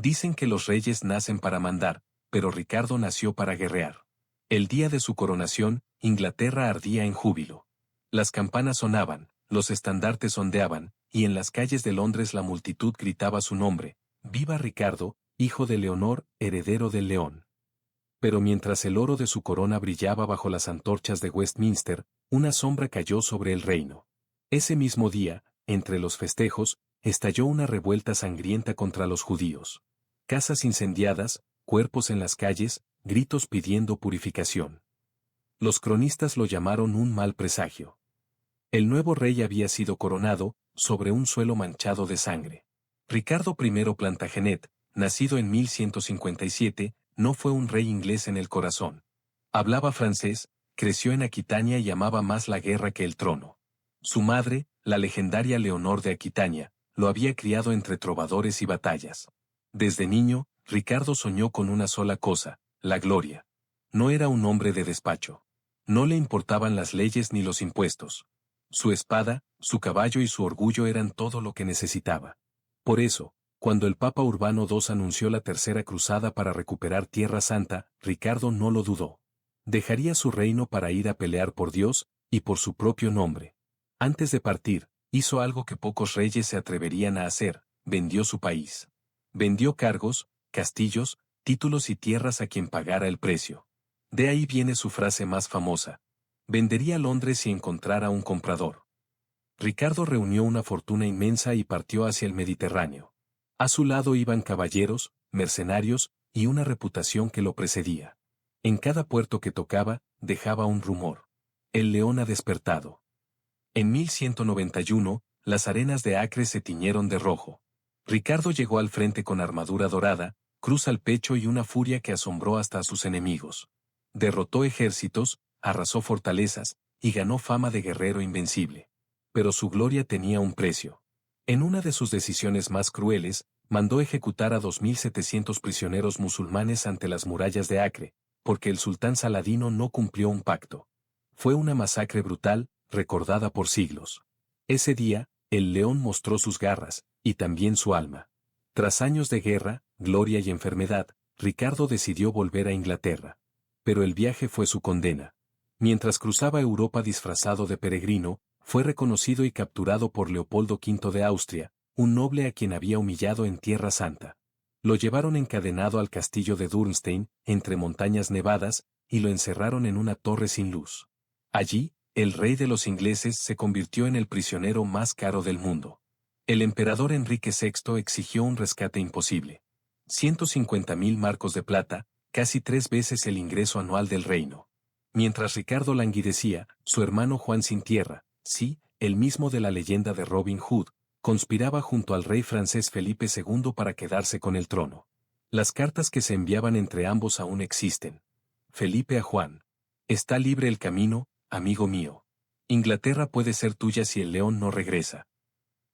Dicen que los reyes nacen para mandar, pero Ricardo nació para guerrear. El día de su coronación, Inglaterra ardía en júbilo. Las campanas sonaban, los estandartes ondeaban, y en las calles de Londres la multitud gritaba su nombre: «¡Viva Ricardo, hijo de Leonor, heredero del león!». Pero mientras el oro de su corona brillaba bajo las antorchas de Westminster, una sombra cayó sobre el reino. Ese mismo día, entre los festejos, estalló una revuelta sangrienta contra los judíos. Casas incendiadas, cuerpos en las calles, gritos pidiendo purificación. Los cronistas lo llamaron un mal presagio. El nuevo rey había sido coronado, sobre un suelo manchado de sangre. Ricardo I Plantagenet, nacido en 1157, no fue un rey inglés en el corazón. Hablaba francés, creció en Aquitania y amaba más la guerra que el trono. Su madre, la legendaria Leonor de Aquitania, lo había criado entre trovadores y batallas. Desde niño, Ricardo soñó con una sola cosa: la gloria. No era un hombre de despacho. No le importaban las leyes ni los impuestos. Su espada, su caballo y su orgullo eran todo lo que necesitaba. Por eso, cuando el Papa Urbano II anunció la Tercera Cruzada para recuperar Tierra Santa, Ricardo no lo dudó. Dejaría su reino para ir a pelear por Dios y por su propio nombre. Antes de partir, hizo algo que pocos reyes se atreverían a hacer: vendió su país. Vendió cargos, castillos, títulos y tierras a quien pagara el precio. De ahí viene su frase más famosa: vendería Londres si encontrara un comprador. Ricardo reunió una fortuna inmensa y partió hacia el Mediterráneo. A su lado iban caballeros, mercenarios, y una reputación que lo precedía. En cada puerto que tocaba, dejaba un rumor: el león ha despertado. En 1191, las arenas de Acre se tiñeron de rojo. Ricardo llegó al frente con armadura dorada, cruz al pecho y una furia que asombró hasta a sus enemigos. Derrotó ejércitos, arrasó fortalezas, y ganó fama de guerrero invencible. Pero su gloria tenía un precio. En una de sus decisiones más crueles, mandó ejecutar a 2700 prisioneros musulmanes ante las murallas de Acre, porque el sultán Saladino no cumplió un pacto. Fue una masacre brutal, recordada por siglos. Ese día, el león mostró sus garras, y también su alma. Tras años de guerra, gloria y enfermedad, Ricardo decidió volver a Inglaterra. Pero el viaje fue su condena. Mientras cruzaba Europa disfrazado de peregrino, fue reconocido y capturado por Leopoldo V de Austria, un noble a quien había humillado en Tierra Santa. Lo llevaron encadenado al castillo de Dürnstein, entre montañas nevadas, y lo encerraron en una torre sin luz. Allí, el rey de los ingleses se convirtió en el prisionero más caro del mundo. El emperador Enrique VI exigió un rescate imposible: 150.000 marcos de plata, casi 3 veces el ingreso anual del reino. Mientras Ricardo languidecía, su hermano Juan Sin Tierra, sí, el mismo de la leyenda de Robin Hood, conspiraba junto al rey francés Felipe II para quedarse con el trono. Las cartas que se enviaban entre ambos aún existen. Felipe a Juan: está libre el camino, amigo mío. Inglaterra puede ser tuya si el león no regresa.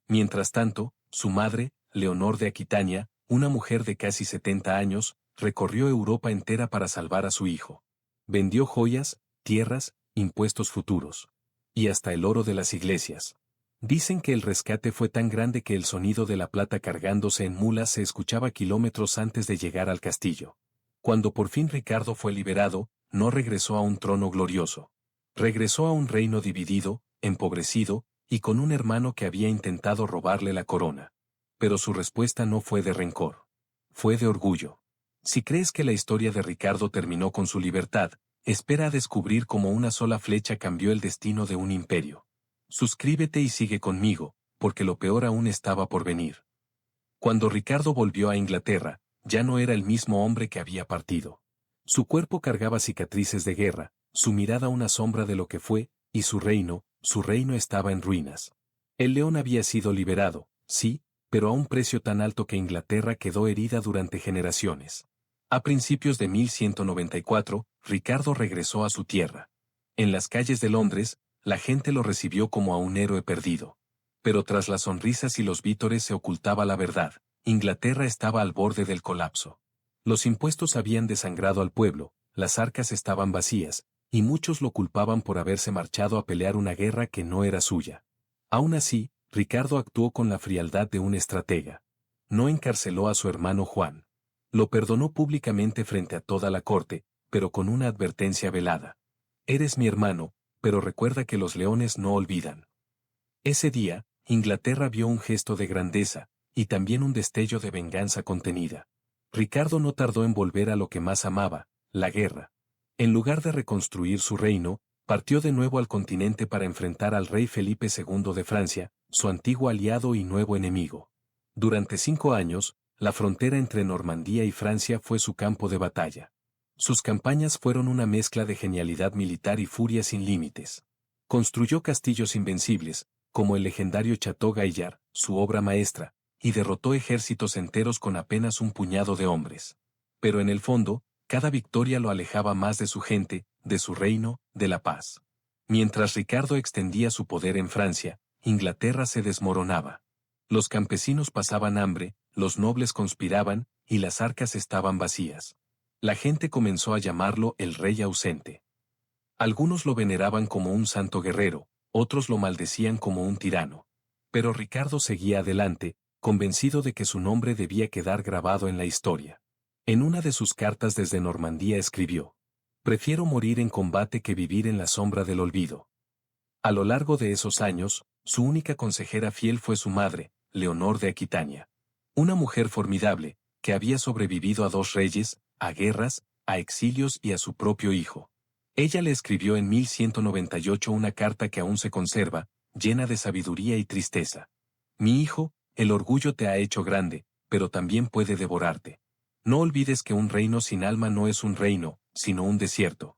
Mientras tanto, su madre, Leonor de Aquitania, una mujer de casi 70 años, recorrió Europa entera para salvar a su hijo. Vendió joyas, tierras, impuestos futuros. Y hasta el oro de las iglesias. Dicen que el rescate fue tan grande que el sonido de la plata cargándose en mulas se escuchaba kilómetros antes de llegar al castillo. Cuando por fin Ricardo fue liberado, no regresó a un trono glorioso. Regresó a un reino dividido, empobrecido, y con un hermano que había intentado robarle la corona. Pero su respuesta no fue de rencor. Fue de orgullo. Si crees que la historia de Ricardo terminó con su libertad, espera a descubrir cómo una sola flecha cambió el destino de un imperio. Suscríbete y sigue conmigo, porque lo peor aún estaba por venir. Cuando Ricardo volvió a Inglaterra, ya no era el mismo hombre que había partido. Su cuerpo cargaba cicatrices de guerra, su mirada una sombra de lo que fue, y su reino estaba en ruinas. El león había sido liberado, sí, pero a un precio tan alto que Inglaterra quedó herida durante generaciones. A principios de 1194, Ricardo regresó a su tierra. En las calles de Londres, la gente lo recibió como a un héroe perdido. Pero tras las sonrisas y los vítores se ocultaba la verdad: Inglaterra estaba al borde del colapso. Los impuestos habían desangrado al pueblo, las arcas estaban vacías, y muchos lo culpaban por haberse marchado a pelear una guerra que no era suya. Aún así, Ricardo actuó con la frialdad de un estratega. no encarceló a su hermano Juan. Lo perdonó públicamente frente a toda la corte, pero con una advertencia velada. Eres mi hermano, pero recuerda que los leones no olvidan. Ese día, Inglaterra vio un gesto de grandeza, y también un destello de venganza contenida. Ricardo no tardó en volver a lo que más amaba, la guerra. En lugar de reconstruir su reino, partió de nuevo al continente para enfrentar al rey Felipe II de Francia, su antiguo aliado y nuevo enemigo. Durante 5 años, la frontera entre Normandía y Francia fue su campo de batalla. Sus campañas fueron una mezcla de genialidad militar y furia sin límites. Construyó castillos invencibles, como el legendario Château Gaillard, su obra maestra, y derrotó ejércitos enteros con apenas un puñado de hombres. Pero en el fondo, cada victoria lo alejaba más de su gente, de su reino, de la paz. Mientras Ricardo extendía su poder en Francia, Inglaterra se desmoronaba. Los campesinos pasaban hambre, los nobles conspiraban, y las arcas estaban vacías. La gente comenzó a llamarlo el rey ausente. Algunos lo veneraban como un santo guerrero, otros lo maldecían como un tirano. Pero Ricardo seguía adelante, convencido de que su nombre debía quedar grabado en la historia. En una de sus cartas desde Normandía escribió: «Prefiero morir en combate que vivir en la sombra del olvido». A lo largo de esos años, su única consejera fiel fue su madre, Leonor de Aquitania. Una mujer formidable, que había sobrevivido a 2 reyes, a guerras, a exilios y a su propio hijo. Ella le escribió en 1198 una carta que aún se conserva, llena de sabiduría y tristeza. «Mi hijo, el orgullo te ha hecho grande, pero también puede devorarte. No olvides que un reino sin alma no es un reino, sino un desierto».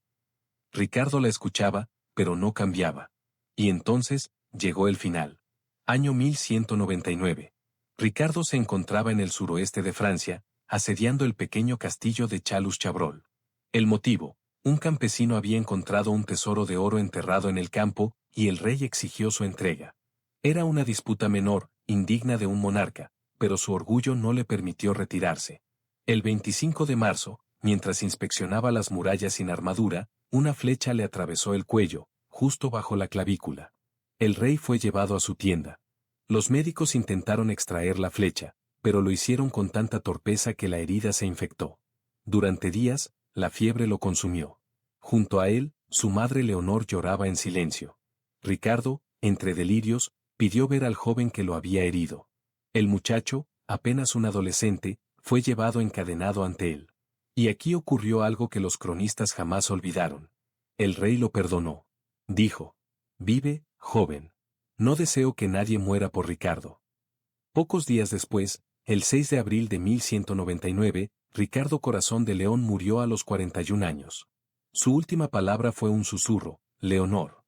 Ricardo la escuchaba, pero no cambiaba. Y entonces, llegó el final. Año 1199. Ricardo se encontraba en el suroeste de Francia, asediando el pequeño castillo de Chalus-Chabrol. El motivo: un campesino había encontrado un tesoro de oro enterrado en el campo, y el rey exigió su entrega. Era una disputa menor, indigna de un monarca, pero su orgullo no le permitió retirarse. El 25 de marzo, mientras inspeccionaba las murallas sin armadura, una flecha le atravesó el cuello, justo bajo la clavícula. El rey fue llevado a su tienda. Los médicos intentaron extraer la flecha, pero lo hicieron con tanta torpeza que la herida se infectó. Durante días, la fiebre lo consumió. Junto a él, su madre Leonor lloraba en silencio. Ricardo, entre delirios, pidió ver al joven que lo había herido. El muchacho, apenas un adolescente, fue llevado encadenado ante él. Y aquí ocurrió algo que los cronistas jamás olvidaron. El rey lo perdonó. Dijo: «Vive, joven. No deseo que nadie muera por Ricardo». Pocos días después, el 6 de abril de 1199, Ricardo Corazón de León murió a los 41 años. Su última palabra fue un susurro: «Leonor».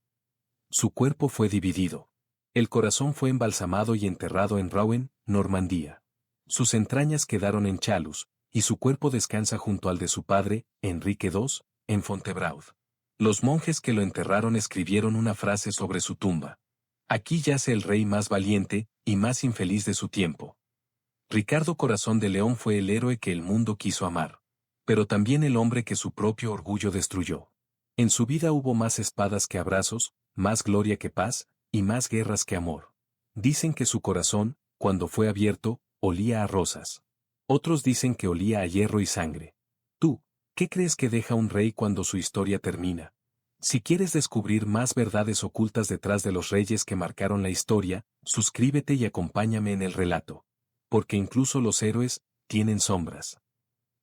Su cuerpo fue dividido. El corazón fue embalsamado y enterrado en Rouen, Normandía. Sus entrañas quedaron en Chalus, y su cuerpo descansa junto al de su padre, Enrique II, en Fontevraud. Los monjes que lo enterraron escribieron una frase sobre su tumba: «Aquí yace el rey más valiente y más infeliz de su tiempo». Ricardo Corazón de León fue el héroe que el mundo quiso amar, pero también el hombre que su propio orgullo destruyó. En su vida hubo más espadas que abrazos, más gloria que paz, y más guerras que amor. Dicen que su corazón, cuando fue abierto, olía a rosas. Otros dicen que olía a hierro y sangre. ¿Tú, qué crees que deja un rey cuando su historia termina? Si quieres descubrir más verdades ocultas detrás de los reyes que marcaron la historia, suscríbete y acompáñame en el relato. Porque incluso los héroes tienen sombras.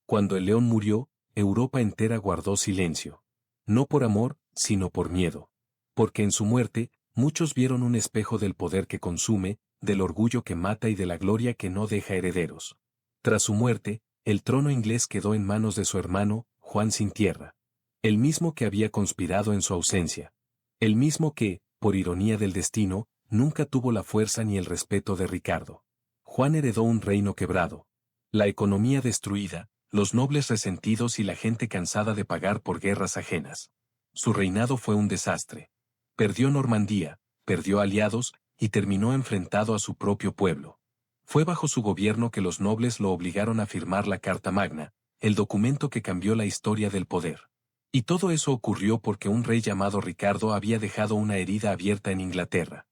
Cuando el león murió, Europa entera guardó silencio. No por amor, sino por miedo. Porque en su muerte, muchos vieron un espejo del poder que consume, del orgullo que mata y de la gloria que no deja herederos. Tras su muerte, el trono inglés quedó en manos de su hermano, Juan sin tierra. El mismo que había conspirado en su ausencia. El mismo que, por ironía del destino, nunca tuvo la fuerza ni el respeto de Ricardo. Juan heredó un reino quebrado. La economía destruida, los nobles resentidos y la gente cansada de pagar por guerras ajenas. Su reinado fue un desastre. Perdió Normandía, perdió aliados, y terminó enfrentado a su propio pueblo. Fue bajo su gobierno que los nobles lo obligaron a firmar la Carta Magna, el documento que cambió la historia del poder. Y todo eso ocurrió porque un rey llamado Ricardo había dejado una herida abierta en Inglaterra.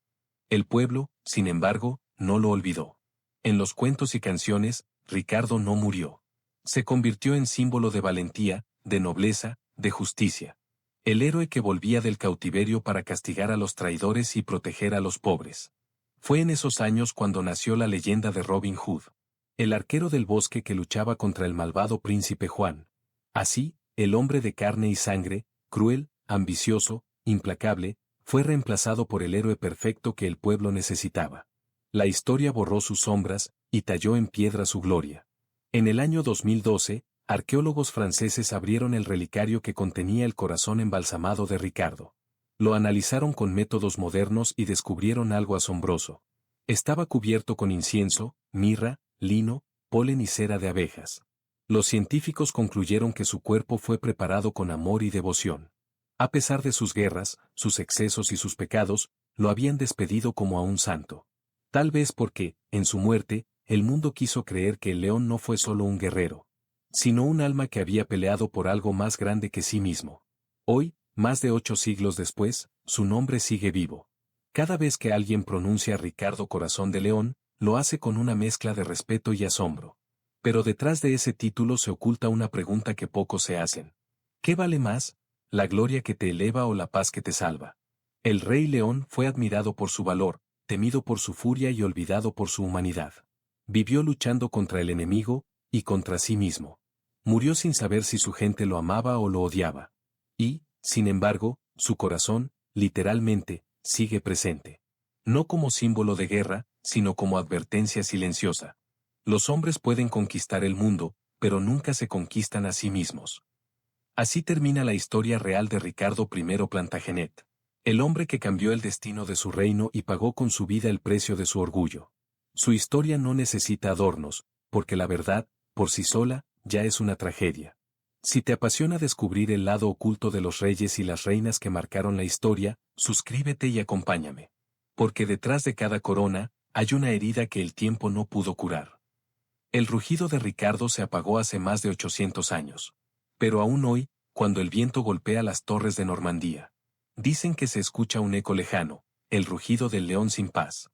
El pueblo, sin embargo, no lo olvidó. En los cuentos y canciones, Ricardo no murió. Se convirtió en símbolo de valentía, de nobleza, de justicia. El héroe que volvía del cautiverio para castigar a los traidores y proteger a los pobres. Fue en esos años cuando nació la leyenda de Robin Hood, el arquero del bosque que luchaba contra el malvado príncipe Juan. Así, el hombre de carne y sangre, cruel, ambicioso, implacable, fue reemplazado por el héroe perfecto que el pueblo necesitaba. La historia borró sus sombras y talló en piedra su gloria. En el año 2012, arqueólogos franceses abrieron el relicario que contenía el corazón embalsamado de Ricardo. Lo analizaron con métodos modernos y descubrieron algo asombroso. Estaba cubierto con incienso, mirra, lino, polen y cera de abejas. Los científicos concluyeron que su cuerpo fue preparado con amor y devoción. A pesar de sus guerras, sus excesos y sus pecados, lo habían despedido como a un santo. Tal vez porque, en su muerte, el mundo quiso creer que el león no fue solo un guerrero, sino un alma que había peleado por algo más grande que sí mismo. Hoy, más de 8 siglos después, su nombre sigue vivo. Cada vez que alguien pronuncia Ricardo Corazón de León, lo hace con una mezcla de respeto y asombro. Pero detrás de ese título se oculta una pregunta que pocos se hacen. ¿Qué vale más, la gloria que te eleva o la paz que te salva? El Rey León fue admirado por su valor, temido por su furia y olvidado por su humanidad. Vivió luchando contra el enemigo, y contra sí mismo. Murió sin saber si su gente lo amaba o lo odiaba. Y, sin embargo, su corazón, literalmente, sigue presente. No como símbolo de guerra, sino como advertencia silenciosa. Los hombres pueden conquistar el mundo, pero nunca se conquistan a sí mismos. Así termina la historia real de Ricardo I Plantagenet. El hombre que cambió el destino de su reino y pagó con su vida el precio de su orgullo. Su historia no necesita adornos, porque la verdad, por sí sola, ya es una tragedia. Si te apasiona descubrir el lado oculto de los reyes y las reinas que marcaron la historia, suscríbete y acompáñame. Porque detrás de cada corona, hay una herida que el tiempo no pudo curar. El rugido de Ricardo se apagó hace más de 800 años. Pero aún hoy, cuando el viento golpea las torres de Normandía, dicen que se escucha un eco lejano, el rugido del león sin paz.